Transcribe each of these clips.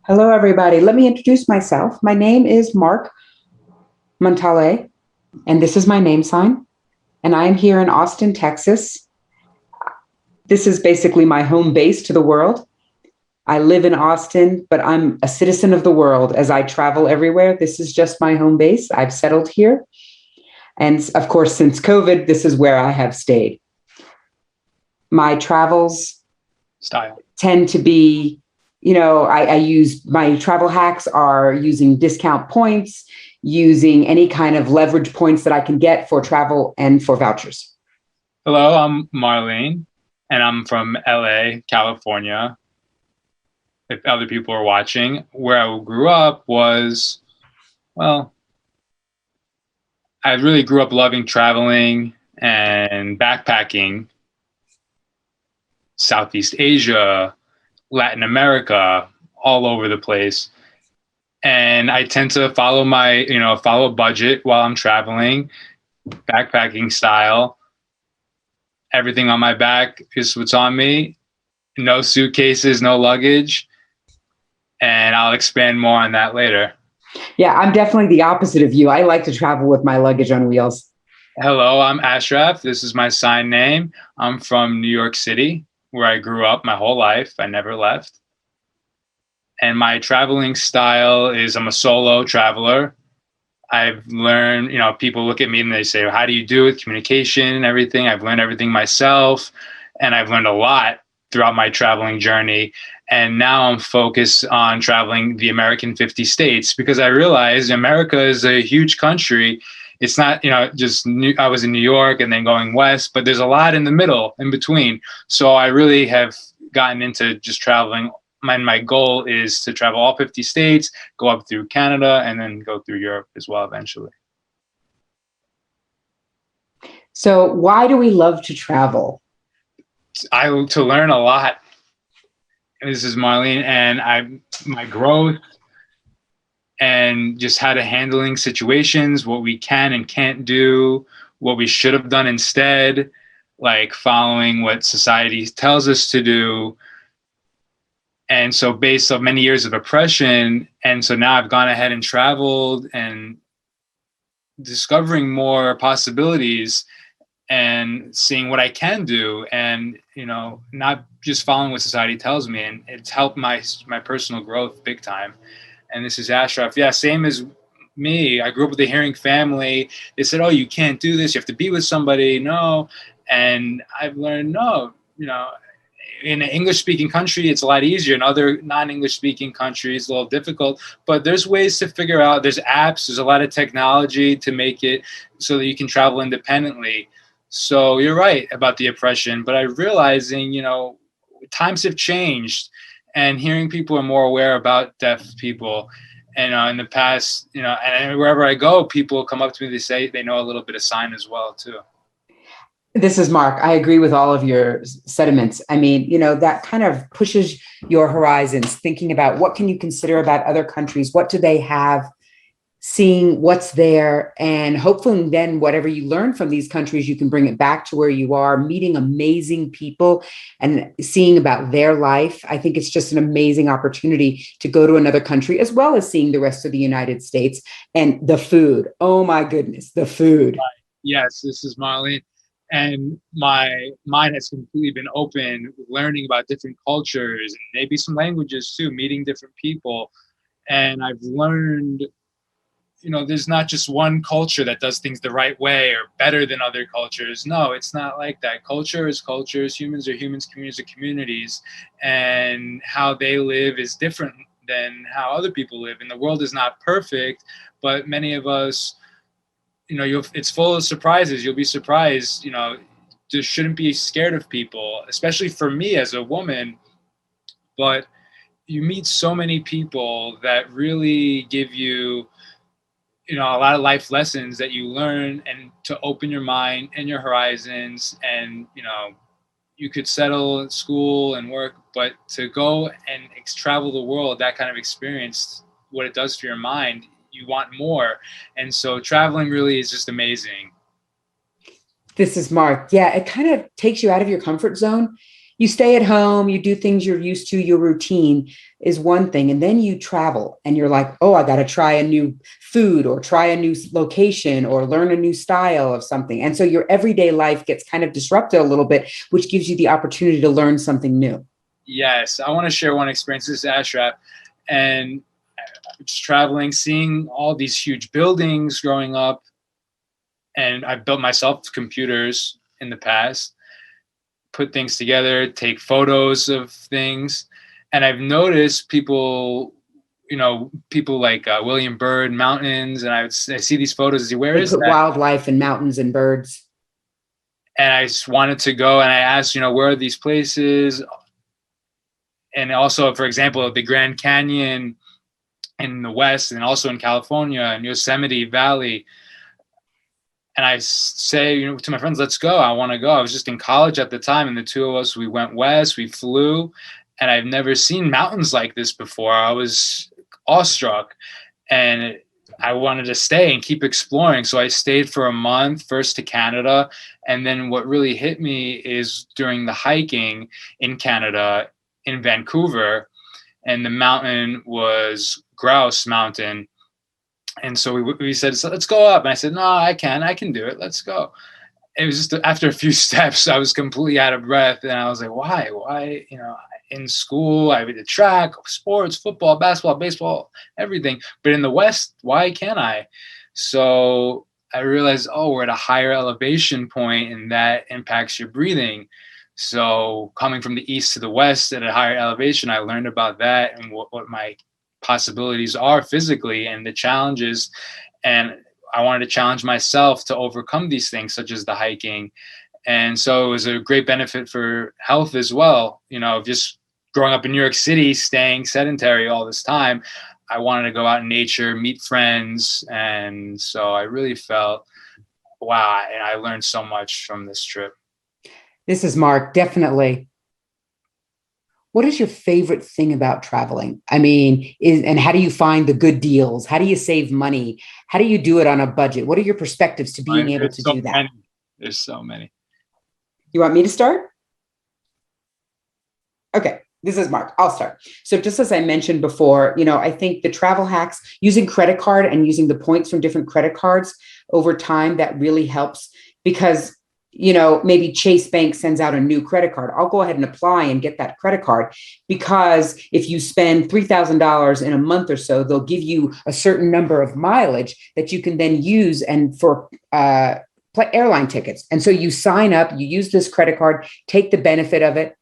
Hello, everybody. Let me introduce myself. My name is Mark Montalette, and this is my name sign. And I am here in Austin, Texas. This is basically my home base to the world. I live in Austin, but I'm a citizen of the world as I travel everywhere. This is just my home base. I've settled here. And of course, since COVID, this is where I have stayed. My travels Style. tend to be, I use my travel hacks are using discount points, using any kind of leverage points that I can get for travel and for vouchers. Hello, I'm Marlene, and I'm from LA, California. If other people are watching, where I grew up was, well, I really grew up loving traveling and backpacking, Southeast Asia, Latin America, all over the place. And I tend to follow a budget while I'm traveling, backpacking style. Everything on my back is what's on me. No suitcases, no luggage. And I'll expand more on that later. Yeah, I'm definitely the opposite of you. I like to travel with my luggage on wheels. Hello, I'm Ashraf. This is my sign name. I'm from New York City, where I grew up my whole life. I never left. And my traveling style is I'm a solo traveler. I've learned, people look at me and they say, how do you do it? Communication and everything. I've learned everything myself. And I've learned a lot throughout my traveling journey. And now I'm focused on traveling the American 50 states because I realize America is a huge country. It's not, I was in New York and then going west, but there's a lot in the middle, in between. So I really have gotten into just traveling. My goal is to travel all 50 states, go up through Canada, and then go through Europe as well eventually. So, why do we love to travel? To learn a lot. This is Marlene, and my growth and just how to handling situations, what we can and can't do, what we should have done instead, like following what society tells us to do. And so based on many years of oppression, and so now I've gone ahead and traveled and discovering more possibilities and seeing what I can do and, not just following what society tells me. And it's helped my personal growth big time. And this is Ashraf. Yeah, same as me. I grew up with a hearing family. They said, oh, you can't do this. You have to be with somebody. No. And I've learned, no, in an English speaking country, it's a lot easier. In other non-English speaking countries, it's a little difficult, but there's ways to figure out. There's apps, there's a lot of technology to make it so that you can travel independently. So you're right about the oppression, but I'm realizing, times have changed and hearing people are more aware about deaf people. And in the past, and wherever I go, people come up to me, they say they know a little bit of sign as well too. This is Mark. I agree with all of your sentiments. I mean, that kind of pushes your horizons, thinking about what can you consider about other countries? What do they have? Seeing what's there, and hopefully then whatever you learn from these countries, you can bring it back to where you are, meeting amazing people and seeing about their life. I think it's just an amazing opportunity to go to another country, as well as seeing the rest of the United States and the food. Oh my goodness, the food. Yes, this is Marlene. And my mind has completely been open, learning about different cultures and maybe some languages too, meeting different people. And I've learned, there's not just one culture that does things the right way or better than other cultures. No, it's not like that. Culture is cultures, humans are humans, communities are communities, and how they live is different than how other people live. And the world is not perfect, but many of us, it's full of surprises. You'll be surprised, just shouldn't be scared of people, especially for me as a woman. But you meet so many people that really give you, a lot of life lessons that you learn and to open your mind and your horizons. And, you could settle in school and work, but to go and travel the world, that kind of experience, what it does for your mind, you want more. And so traveling really is just amazing. This is Mark. Yeah, it kind of takes you out of your comfort zone You stay at home, you do things you're used to, your routine is one thing. And then you travel and you're like, oh, I got to try a new food or try a new location or learn a new style of something. And so your everyday life gets kind of disrupted a little bit, which gives you the opportunity to learn something new. Yes, I want to share one experience. This is Ashraf, and just traveling, seeing all these huge buildings growing up. And I built myself computers in the past, put things together, take photos of things. And I've noticed people, people like William Byrd, mountains, and I see these photos and say, where They is put that? wildlife and mountains and birds. And I just wanted to go, and I asked, where are these places? And also, for example, the Grand Canyon in the West and also in California and Yosemite Valley. And I say, to my friends, let's go. I want to go. I was just in college at the time, and the two of us, we went west, we flew, and I've never seen mountains like this before. I was awestruck, and I wanted to stay and keep exploring. So I stayed for a month, first to Canada. And then what really hit me is during the hiking in Canada, in Vancouver, and the mountain was Grouse Mountain. And so we said, so let's go up. And I said, no, I can do it. Let's go. It was just after a few steps, I was completely out of breath. And I was like, why, in school, I did track, sports, football, basketball, baseball, everything. But in the West, why can't I? So I realized, we're at a higher elevation point, and that impacts your breathing. So coming from the East to the West at a higher elevation, I learned about that and what my possibilities are physically and the challenges. And I wanted to challenge myself to overcome these things, such as the hiking. And so it was a great benefit for health as well. Just growing up in New York City, staying sedentary all this time, I wanted to go out in nature, meet friends. And so I really felt, wow, and I learned so much from this trip. This is Mark, definitely. What is your favorite thing about traveling? I mean, and how do you find the good deals? How do you save money? How do you do it on a budget? What are your perspectives to being able to do that? There's so many. You want me to start? Okay, this is Mark. I'll start. So just as I mentioned before, I think the travel hacks, using credit card and using the points from different credit cards over time, that really helps because maybe Chase Bank sends out a new credit card. I'll go ahead and apply and get that credit card because if you spend $3,000 in a month or so, they'll give you a certain number of mileage that you can then use and for airline tickets. And so you sign up, you use this credit card, take the benefit of it,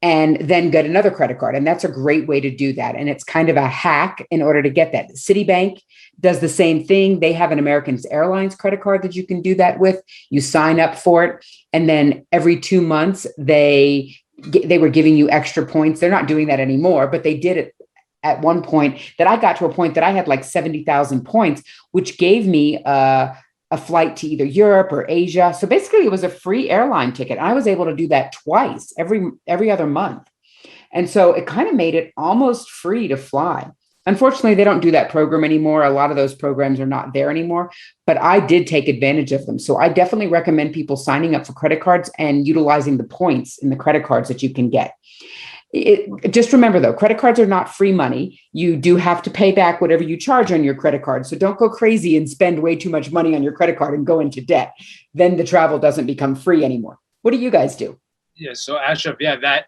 and then get another credit card. And that's a great way to do that. And it's kind of a hack in order to get that. Citibank does the same thing. They have an American Airlines credit card that you can do that with. You sign up for it. And then every 2 months, they were giving you extra points. They're not doing that anymore, but they did it at one point that I got to a point that I had like 70,000 points, which gave me a flight to either Europe or Asia. So basically it was a free airline ticket. I was able to do that twice every other month. And so it kind of made it almost free to fly. Unfortunately, they don't do that program anymore. A lot of those programs are not there anymore, but I did take advantage of them. So I definitely recommend people signing up for credit cards and utilizing the points in the credit cards that you can get. Just remember, though, credit cards are not free money. You do have to pay back whatever you charge on your credit card. So don't go crazy and spend way too much money on your credit card and go into debt. Then the travel doesn't become free anymore. What do you guys do? Yeah, so Ashraf, that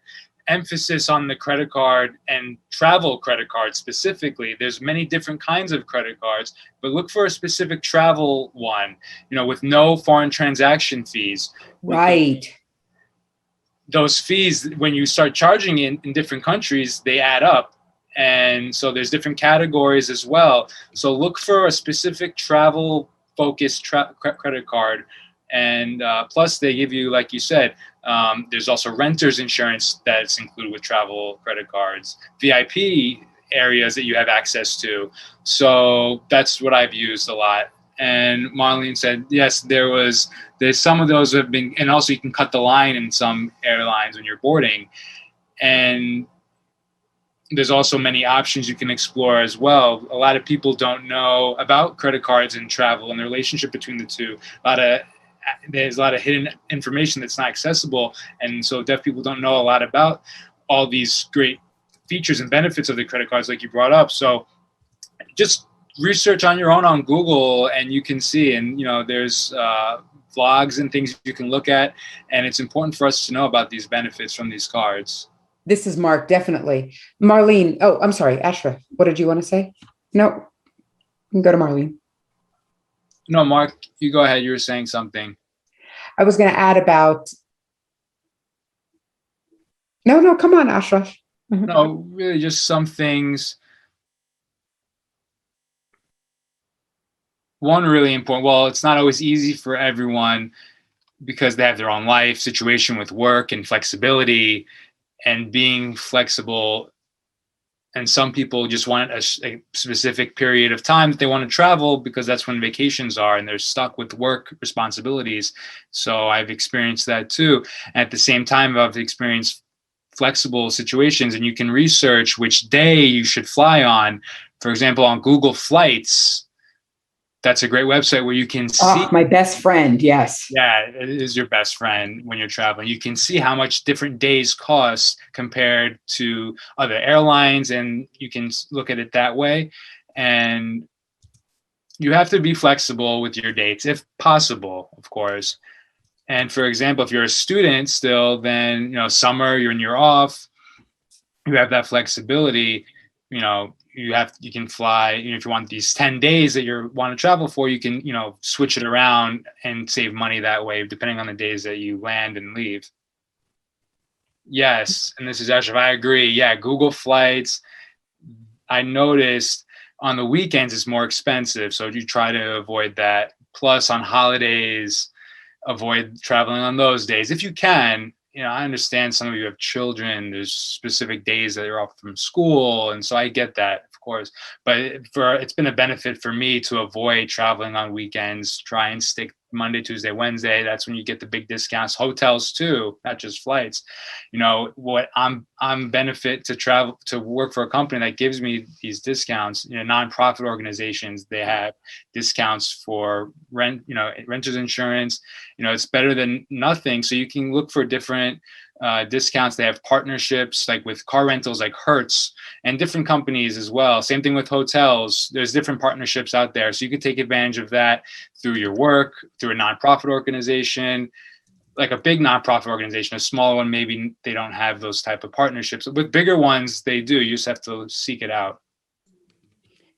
emphasis on the credit card and travel credit cards specifically. There's many different kinds of credit cards, but look for a specific travel one, with no foreign transaction fees. Right. Those fees, when you start charging in different countries, they add up. And so there's different categories as well. So look for a specific travel focused credit card. And plus they give you, like you said, there's also renter's insurance that's included with travel credit cards, VIP areas that you have access to. So that's what I've used a lot. And Marlene said, yes, there's some of those have been, and also you can cut the line in some airlines when you're boarding. And there's also many options you can explore as well. A lot of people don't know about credit cards and travel and the relationship between the two. A lot of there's a lot of hidden information that's not accessible. And so deaf people don't know a lot about all these great features and benefits of the credit cards like you brought up. So just research on your own on Google and you can see, and there's vlogs and things you can look at, and it's important for us to know about these benefits from these cards. This is Mark, definitely. Marlene, oh, I'm sorry, Ashraf, what did you want to say? No, you can go to Marlene. No, Mark, you go ahead. You were saying something. I was going to add about. No, come on, Ashraf. No, really just some things. One really important, well, it's not always easy for everyone because they have their own life situation with work and flexibility and being flexible. And some people just want a specific period of time that they want to travel because that's when vacations are and they're stuck with work responsibilities. So I've experienced that too. At the same time, I've experienced flexible situations, and you can research which day you should fly on. For example, on Google Flights, that's a great website where you can see. Oh, my best friend, yes. Yeah, it is your best friend when you're traveling. You can see how much different days cost compared to other airlines, and you can look at it that way. And you have to be flexible with your dates, if possible, of course. And for example, if you're a student still, then summer, you're off, you have that flexibility. You can fly, if you want these 10 days that you want to travel for, you can, switch it around and save money that way, depending on the days that you land and leave. Yes. And this is Ashraf. I agree. Yeah. Google Flights. I noticed on the weekends it's more expensive. So you try to avoid that. Plus on holidays, avoid traveling on those days if you can. I understand some of you have children. There's specific days that you're off from school. And so I get that, of course. But it's been a benefit for me to avoid traveling on weekends, try and stick Monday, Tuesday, Wednesday. That's when you get the big discounts. Hotels too, not just flights. What I'm benefit to travel, to work for a company that gives me these discounts. Nonprofit organizations, they have discounts for rent, renters insurance. It's better than nothing. So you can look for different discounts. They have partnerships like with car rentals like Hertz and different companies as well. Same thing with hotels. There's different partnerships out there. So you can take advantage of that through your work, through a nonprofit organization, like a big nonprofit organization. A small one, maybe they don't have those type of partnerships. With bigger ones, they do. You just have to seek it out.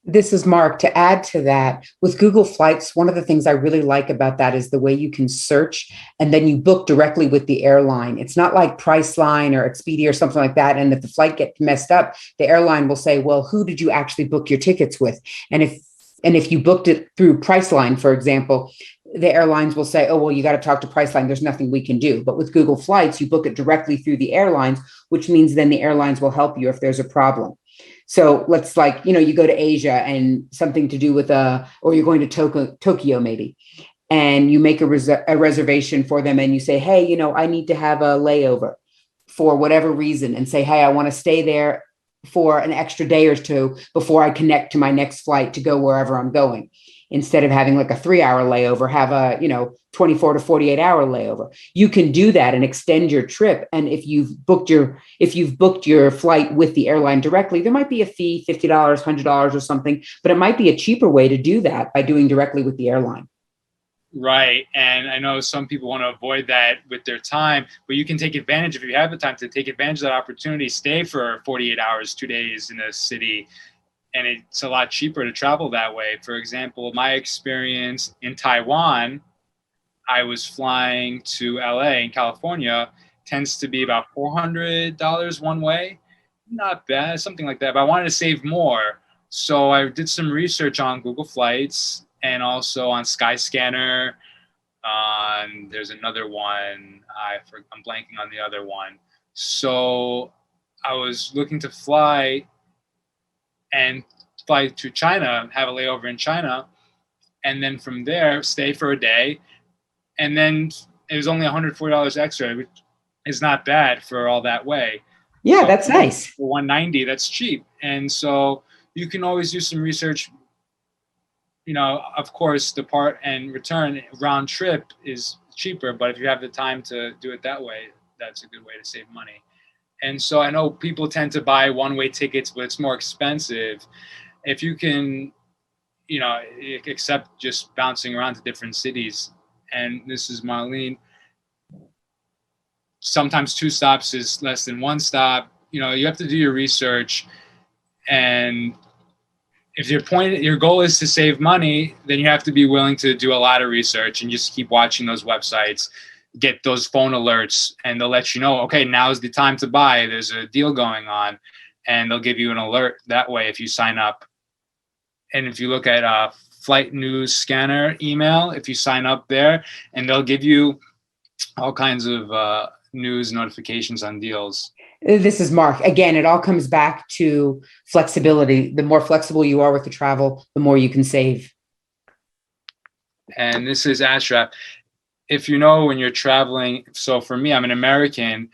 This is Mark. To add to that, with Google Flights, one of the things I really like about that is the way you can search and then you book directly with the airline. It's not like Priceline or Expedia or something like that. And if the flight gets messed up, the airline will say, well, who did you actually book your tickets with? And if you booked it through Priceline, for example, the airlines will say, oh, well, you got to talk to Priceline. There's nothing we can do. But with Google Flights, you book it directly through the airlines, which means then the airlines will help you if there's a problem. So let's you go to Asia and something to do with or you're going to Tokyo maybe, and you make a reservation for them and you say, hey, I need to have a layover for whatever reason, and say, hey, I want to stay there for an extra day or two before I connect to my next flight to go wherever I'm going. Instead of having like a 3-hour layover, have a 24 to 48 hour layover. You can do that and extend your trip. And if you've booked your flight with the airline directly, there might be a fee, $50, $100 or something, but it might be a cheaper way to do that by doing directly with the airline. Right. And I know some people want to avoid that with their time, but you can take advantage, if you have the time to take advantage of that opportunity, stay for 48 hours, 2 days in a city. And it's a lot cheaper to travel that way. For example, my experience in Taiwan, I was flying to LA in California, tends to be about $400 one way. Not bad, something like that. But I wanted to save more. So I did some research on Google Flights and also on Skyscanner. There's another one. I'm blanking on the other one. So I was looking to fly to China, have a layover in China, and then from there stay for a day, and then it was only $140 extra, which is not bad for all that way. Yeah, so that's nice. For $190, that's cheap. And so you can always do some research of course, depart and return round trip is cheaper, but if you have the time to do it that way, that's a good way to save money. And so I know people tend to buy one-way tickets, but it's more expensive. If you can, accept just bouncing around to different cities. And this is Marlene. Sometimes 2 stops is less than 1 stop. You have to do your research. And if your goal is to save money, then you have to be willing to do a lot of research and just keep watching those websites, get those phone alerts, and they'll let you know, okay, now's the time to buy. There's a deal going on, and they'll give you an alert that way if you sign up. And if you look at Flight News Scanner email, if you sign up there, and they'll give you all kinds of news notifications on deals. This is Mark. Again, it all comes back to flexibility. The more flexible you are with the travel, the more you can save. And this is Ashraf. If when you're traveling, so for me, I'm an American,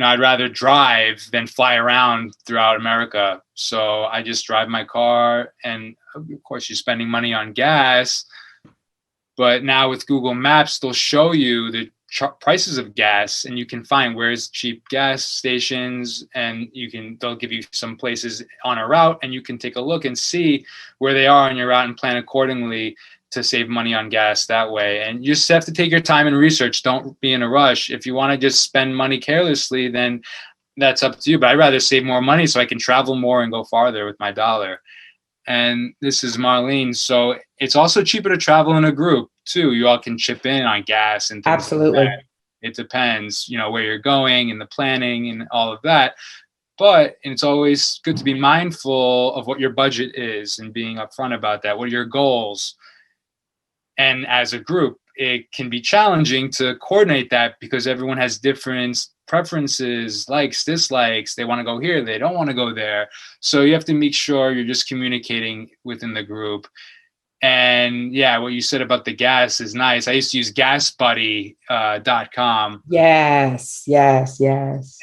I'd rather drive than fly around throughout America. So I just drive my car, and of course you're spending money on gas. But now with Google Maps, they'll show you the prices of gas, and you can find where's cheap gas stations, and they'll give you some places on a route, and you can take a look and see where they are on your route and plan accordingly to save money on gas that way. And you just have to take your time and research. Don't be in a rush. If you want to just spend money carelessly, then that's up to you. But I'd rather save more money so I can travel more and go farther with my dollar. And this is Marlene. So it's also cheaper to travel in a group too. You all can chip in on gas and things. Absolutely. Like that. It depends, where you're going and the planning and all of that. But it's always good to be mindful of what your budget is and being upfront about that. What are your goals? And as a group, it can be challenging to coordinate that because everyone has different preferences, likes, dislikes. They want to go here, they don't want to go there. So you have to make sure you're just communicating within the group. And yeah, what you said about the gas is nice. I used to use gasbuddy.com. Yes.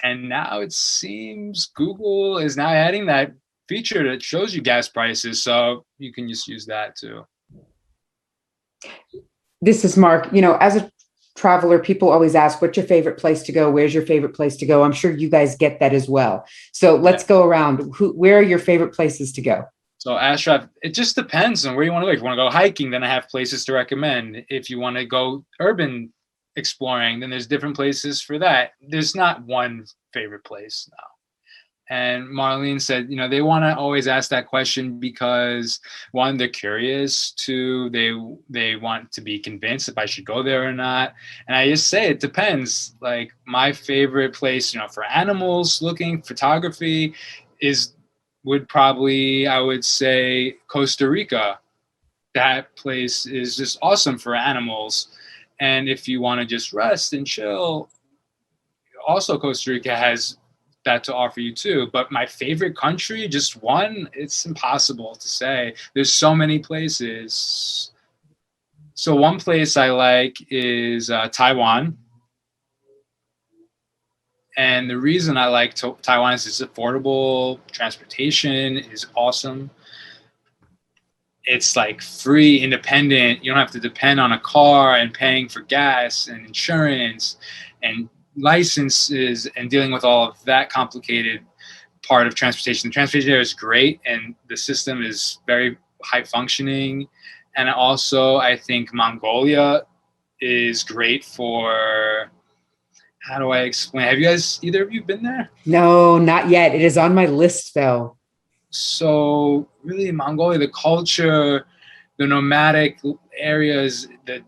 And now it seems Google is now adding that feature that shows you gas prices. So you can just use that too. This is Mark. As a traveler, people always ask, what's your favorite place to go? Where's your favorite place to go? I'm sure you guys get that as well. So let's go around. Where are your favorite places to go? So Ashraf, it just depends on where you want to go. If you want to go hiking, then I have places to recommend. If you want to go urban exploring, then there's different places for that. There's not one favorite place now. And Marlene said, they want to always ask that question because 1, they're curious. 2, they want to be convinced if I should go there or not. And I just say it depends. Like my favorite place, for animals looking photography would probably, I would say, Costa Rica. That place is just awesome for animals. And if you want to just rest and chill, also Costa Rica has that to offer you too. But my favorite country, just one, it's impossible to say. There's so many places. So one place I like is Taiwan. And the reason I like Taiwan is it's affordable. Transportation is awesome. It's like free, independent. You don't have to depend on a car and paying for gas and insurance and licenses and dealing with all of that complicated part of transportation. The transportation there is great, and the system is very high functioning. And also, I think Mongolia is great for, how do I explain? Have you guys, either of you been there? No, not yet. It is on my list though. So really Mongolia, the culture, the nomadic areas, the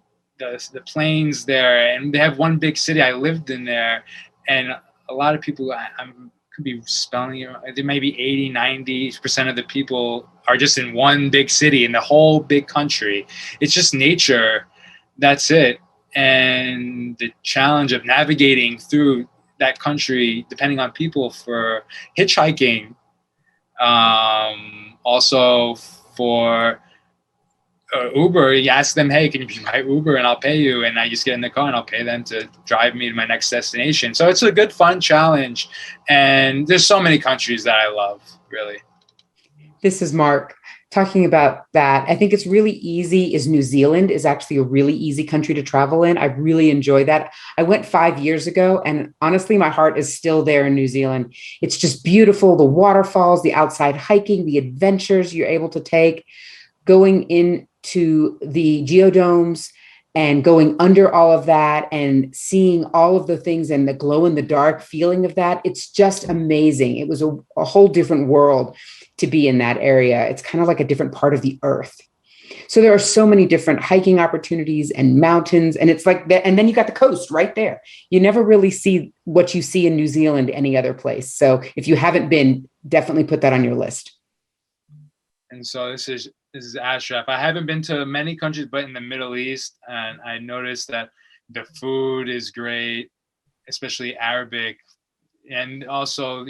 plains there, and they have one big city. I lived in there, and a lot of people, I could be spelling it, there may be 80-90% of the people are just in one big city in the whole big country. It's just nature. That's it. And the challenge of navigating through that country, depending on people, for hitchhiking, also for Uber, you ask them, hey, can you be my Uber and I'll pay you, and I just get in the car and I'll pay them to drive me to my next destination. So it's a good, fun challenge, and there's so many countries that I love, really. This is Mark. talking about that. I think it's really easy. Is New Zealand is actually a really easy country to travel in. I really enjoy that. I went 5 years ago, and honestly, my heart is still there in New Zealand. It's just beautiful. The waterfalls, the outside hiking, the adventures you're able to take, going into the geodomes and going under all of that and seeing all of the things and the glow in the dark feeling of that. It's just amazing. It was a whole different world to be in that area. It's kind of like a different part of the earth. So there are so many different hiking opportunities and mountains, and it's like that. And then you got the coast right there. You never really see what you see in New Zealand any other place. So if you haven't been, definitely put that on your list. And so this is Ashraf. I haven't been to many countries, but in the Middle East, and I noticed that the food is great, especially Arabic, and also,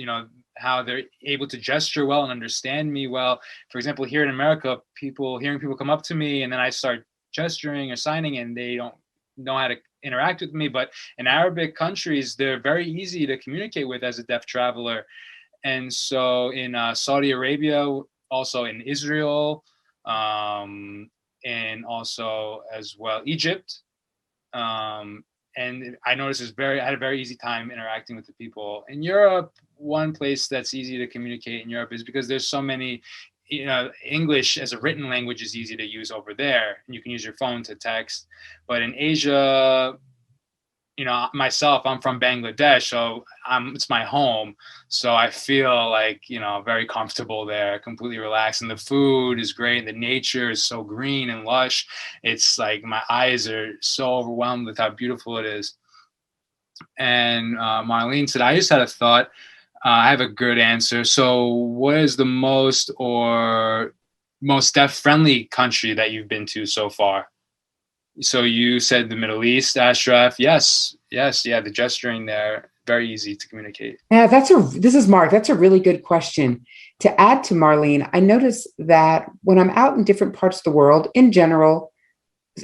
how they're able to gesture well and understand me well. For example, here in America, hearing people come up to me and then I start gesturing or signing and they don't know how to interact with me. But in Arabic countries, they're very easy to communicate with as a deaf traveler. And so in Saudi Arabia, also in Israel, and also as well Egypt, and I noticed I had a very easy time interacting with the people. In Europe, one place that's easy to communicate in Europe is because there's so many, English as a written language is easy to use over there, and you can use your phone to text. But in Asia, myself, I'm from Bangladesh, so it's my home. So I feel like, very comfortable there, completely relaxed. And the food is great. And the nature is so green and lush. It's like my eyes are so overwhelmed with how beautiful it is. And Marlene said, I just had a thought. I have a good answer. So what is the most deaf-friendly country that you've been to so far? So you said the Middle East, Ashraf. Yes. Yeah, the gesturing there, very easy to communicate. Yeah, this is Mark. That's a really good question. To add to Marlene, I notice that when I'm out in different parts of the world, in general,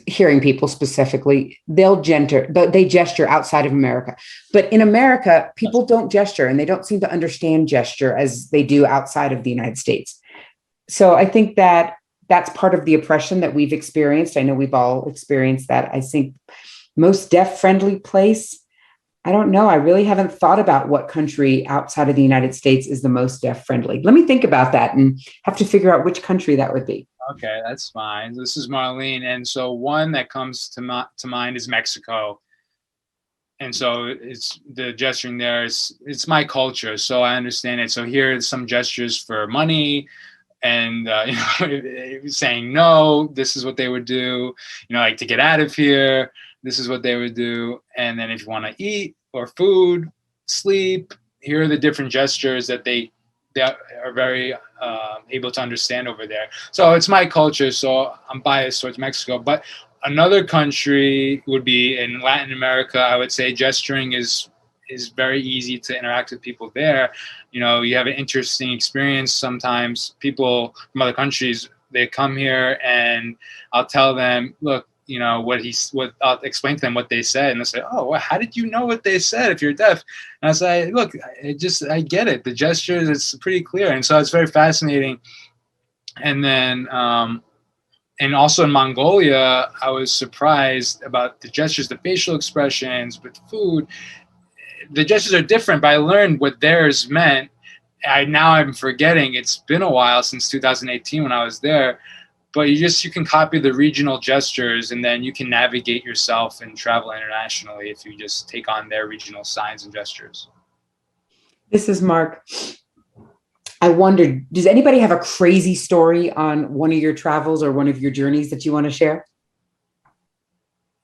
hearing people specifically, they gesture outside of America. But in America, people don't gesture, and they don't seem to understand gesture as they do outside of the United States. So I think that that's part of the oppression that we've experienced. I know we've all experienced that. I think most deaf-friendly place, I don't know. I really haven't thought about what country outside of the United States is the most deaf-friendly. Let me think about that and have to figure out which country that would be. Okay, that's fine. This is Marlene. And so one that comes to mind is Mexico. And so it's the gesturing there. It's my culture, so I understand it. So here are some gestures for money, and saying no, this is what they would do, like to get out of here, this is what they would do. And then if you want to eat or food, sleep, here are the different gestures that they are very able to understand over there. So it's my culture, so I'm biased towards Mexico. But another country would be in Latin America. I would say gesturing is very easy to interact with people there. You have an interesting experience. Sometimes people from other countries, they come here and I'll tell them, look, I'll explain to them what they said. And they'll say, oh, well, how did you know what they said if you're deaf? And I say, look, I get it. The gestures, it's pretty clear. And so it's very fascinating. And then, and also in Mongolia, I was surprised about the gestures, the facial expressions with food. The gestures are different, but I learned what theirs meant. I'm forgetting. It's been a while since 2018 when I was there, but you can copy the regional gestures and then you can navigate yourself and travel internationally if you just take on their regional signs and gestures. This is Mark. I wondered, does anybody have a crazy story on one of your travels or one of your journeys that you want to share?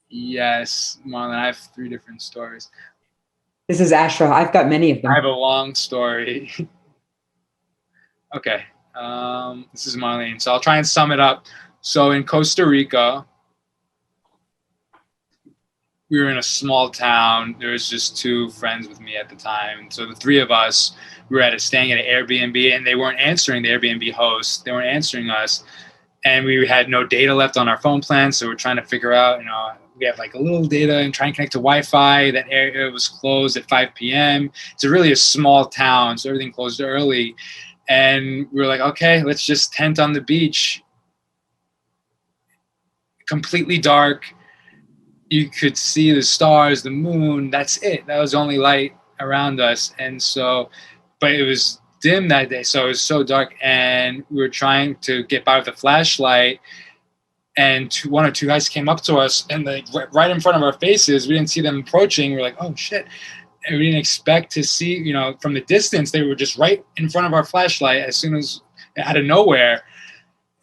Yes, Marlon, I have 3 different stories. This is Ashraf. I've got many of them. I have a long story. Okay. This is Marlene. So I'll try and sum it up. So in Costa Rica, we were in a small town. There was just 2 friends with me at the time. So the 3 of us, we were staying at an Airbnb, and they weren't answering the Airbnb host. They weren't answering us. And we had no data left on our phone plan. So we're trying to figure out, we have like a little data and try and connect to Wi-Fi. That area was closed at 5 p.m. It's really a small town, so everything closed early. And we were like, okay, let's just tent on the beach. Completely dark. You could see the stars, the moon. That's it. That was the only light around us. And so, but it was dim that day, so it was so dark, and we were trying to get by with a flashlight, and one or two guys came up to us, and right in front of our faces. We didn't see them approaching. We were like, oh shit. And we didn't expect to see, from the distance, they were just right in front of our flashlight as soon as, out of nowhere.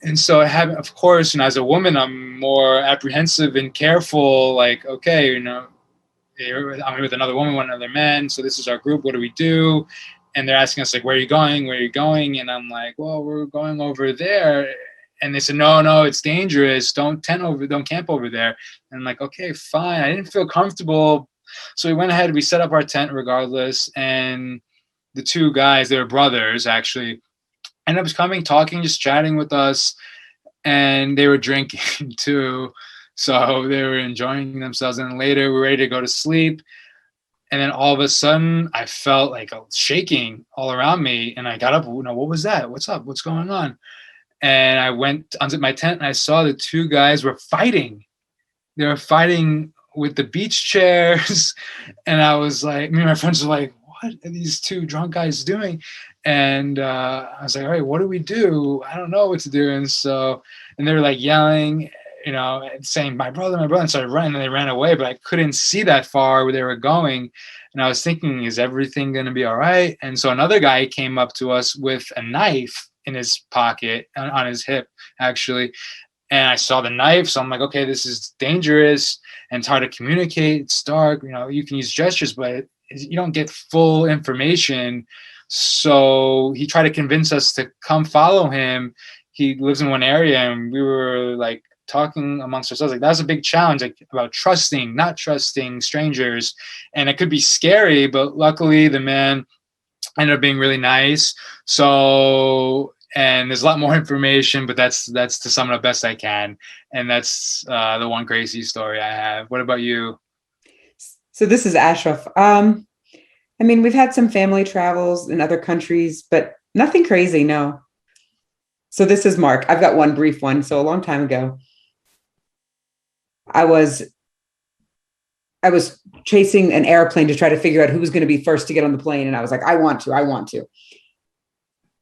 And so I have, of course, as a woman, I'm more apprehensive and careful, like, okay, I'm with another woman, one other man, so this is our group, what do we do? And they're asking us, like, where are you going? Where are you going? And I'm like, well, we're going over there. And they said, no, it's dangerous. Don't camp over there. And I'm like, okay, fine. I didn't feel comfortable. So we went ahead, we set up our tent regardless. And the two guys, they were brothers, actually, ended up coming, talking, just chatting with us. And they were drinking too. So they were enjoying themselves. And later we were ready to go to sleep. And then all of a sudden, I felt like a shaking all around me. And I got up, what was that? What's up? What's going on? And I went onto my tent, and I saw the two guys were fighting. They were fighting with the beach chairs. And I was like, me and my friends were like, what are these two drunk guys doing? And I was like, all right, what do we do? I don't know what to do. And they were like yelling, saying, my brother, and started running, and they ran away, but I couldn't see that far where they were going. And I was thinking, is everything going to be all right? And so another guy came up to us with a knife in his pocket, on his hip, actually. And I saw the knife. So I'm like, okay, this is dangerous, and it's hard to communicate. It's dark. You can use gestures, but you don't get full information. So he tried to convince us to come follow him. He lives in one area, and we were like talking amongst ourselves. Like, that's a big challenge, like, about trusting, not trusting strangers. And it could be scary, but luckily the man ended up being really nice. So, and there's a lot more information, but that's to sum it up best I can. And that's the one crazy story I have. What about you? So this is Ashraf. We've had some family travels in other countries, but nothing crazy, no. So this is Mark. I've got one brief one. So a long time ago, I was chasing an airplane to try to figure out who was going to be first to get on the plane. And I was like, I want to.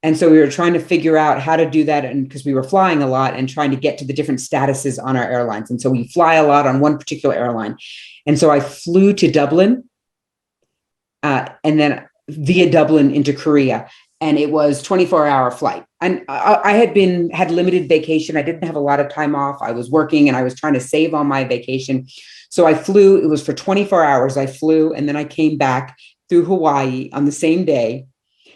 And so we were trying to figure out how to do that. And because we were flying a lot and trying to get to the different statuses on our airlines. And so we fly a lot on one particular airline. And so I flew to Dublin, and then via Dublin into Korea. And it was 24-hour flight. And I had limited vacation. I didn't have a lot of time off. I was working, and I was trying to save on my vacation. So I flew. It was for 24 hours. I flew, and then I came back through Hawaii on the same day,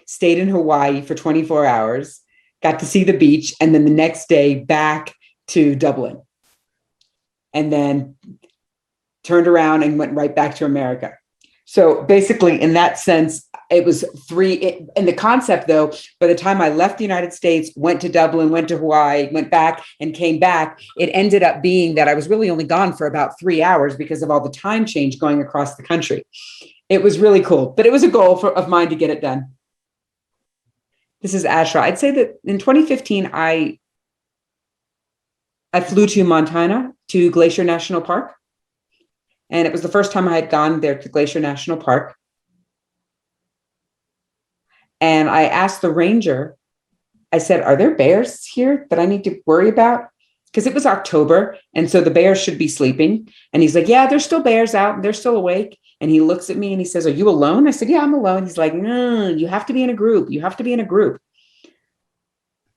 stayed in Hawaii for 24 hours, got to see the beach, and then the next day back to Dublin. And then turned around and went right back to America. So basically, in that sense, it was in the concept, though, by the time I left the United States, went to Dublin, went to Hawaii, went back and came back, it ended up being that I was really only gone for about 3 hours because of all the time change going across the country. It was really cool, but it was a goal of mine to get it done. This is Ashraf. I'd say that in 2015, I flew to Montana, to Glacier National Park. And it was the first time I had gone there to Glacier National Park. And I asked the ranger, I said, are there bears here that I need to worry about? Because it was October, and so the bears should be sleeping. And he's like, yeah, there's still bears out. They're still awake. And he looks at me and he says, are you alone? I said, yeah, I'm alone. He's like, no, you have to be in a group. You have to be in a group.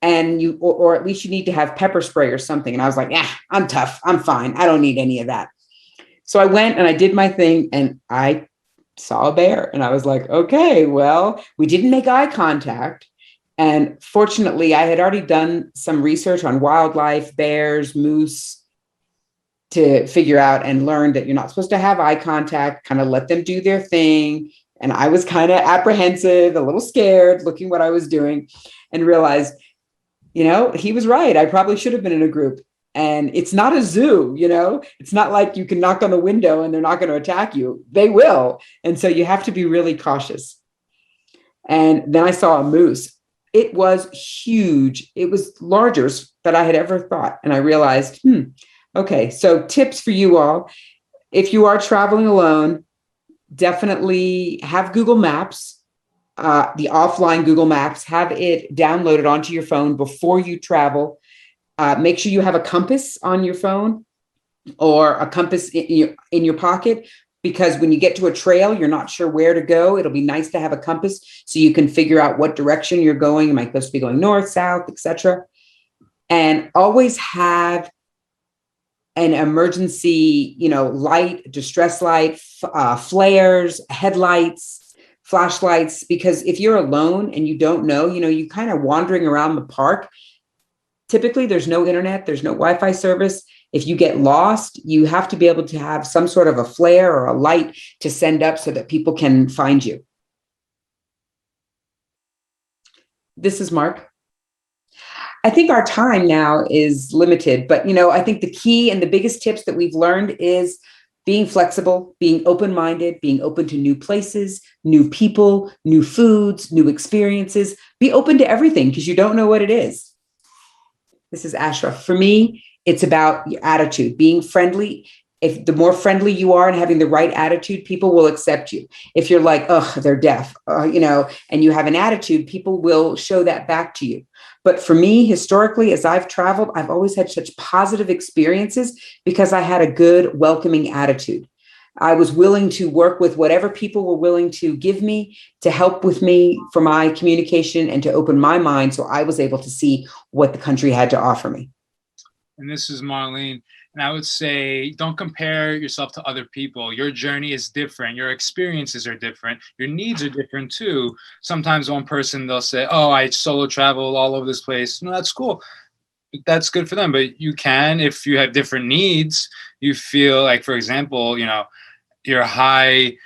And or at least you need to have pepper spray or something. And I was like, yeah, I'm tough. I'm fine. I don't need any of that. So I went and I did my thing, and I saw a bear, and I was like, okay, well, we didn't make eye contact. And fortunately, I had already done some research on wildlife, bears, moose, to figure out and learn that you're not supposed to have eye contact, kind of let them do their thing. And I was kind of apprehensive, a little scared, looking what I was doing, and realized, he was right. I probably should have been in a group. And it's not a zoo, it's not like you can knock on the window and they're not going to attack you. They will. And so you have to be really cautious. And then I saw a moose. It was huge. It was larger than I had ever thought. And I realized, okay, so tips for you all. If you are traveling alone, definitely have Google Maps, the offline Google Maps, have it downloaded onto your phone before you travel. Make sure you have a compass on your phone or a compass in your pocket, because when you get to a trail, you're not sure where to go. It'll be nice to have a compass so you can figure out what direction you're going. Am I supposed to be going north, south, etc.? And always have an emergency, light, distress light, flares, headlights, flashlights, because if you're alone and you don't know, you kind of wandering around the park. Typically, there's no internet, there's no Wi-Fi service. If you get lost, you have to be able to have some sort of a flare or a light to send up so that people can find you. This is Mark. I think our time now is limited, but I think the key and the biggest tips that we've learned is being flexible, being open-minded, being open to new places, new people, new foods, new experiences. Be open to everything because you don't know what it is. This is Ashraf. For me, it's about your attitude, being friendly. If the more friendly you are and having the right attitude, people will accept you. If you're like, oh, they're deaf, and you have an attitude, people will show that back to you. But for me, historically, as I've traveled, I've always had such positive experiences because I had a good, welcoming attitude. I was willing to work with whatever people were willing to give me to help with me for my communication and to open my mind so I was able to see what the country had to offer me. And this is Marlene. And I would say, don't compare yourself to other people. Your journey is different. Your experiences are different. Your needs are different too. Sometimes one person, they'll say, oh, I solo travel all over this place. No, that's cool. That's good for them. But you can, if you have different needs, you feel like, for example, you're a high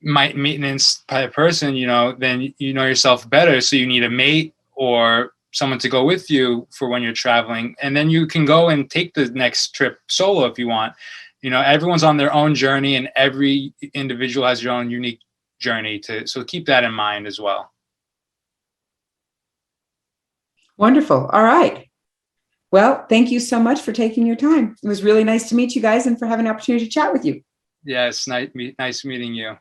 maintenance type person, then you know yourself better. So you need a mate or someone to go with you for when you're traveling. And then you can go and take the next trip solo if you want. Everyone's on their own journey and every individual has your own unique journey so keep that in mind as well. Wonderful. All right. Well, thank you so much for taking your time. It was really nice to meet you guys and for having an opportunity to chat with you. Yes, nice meeting you.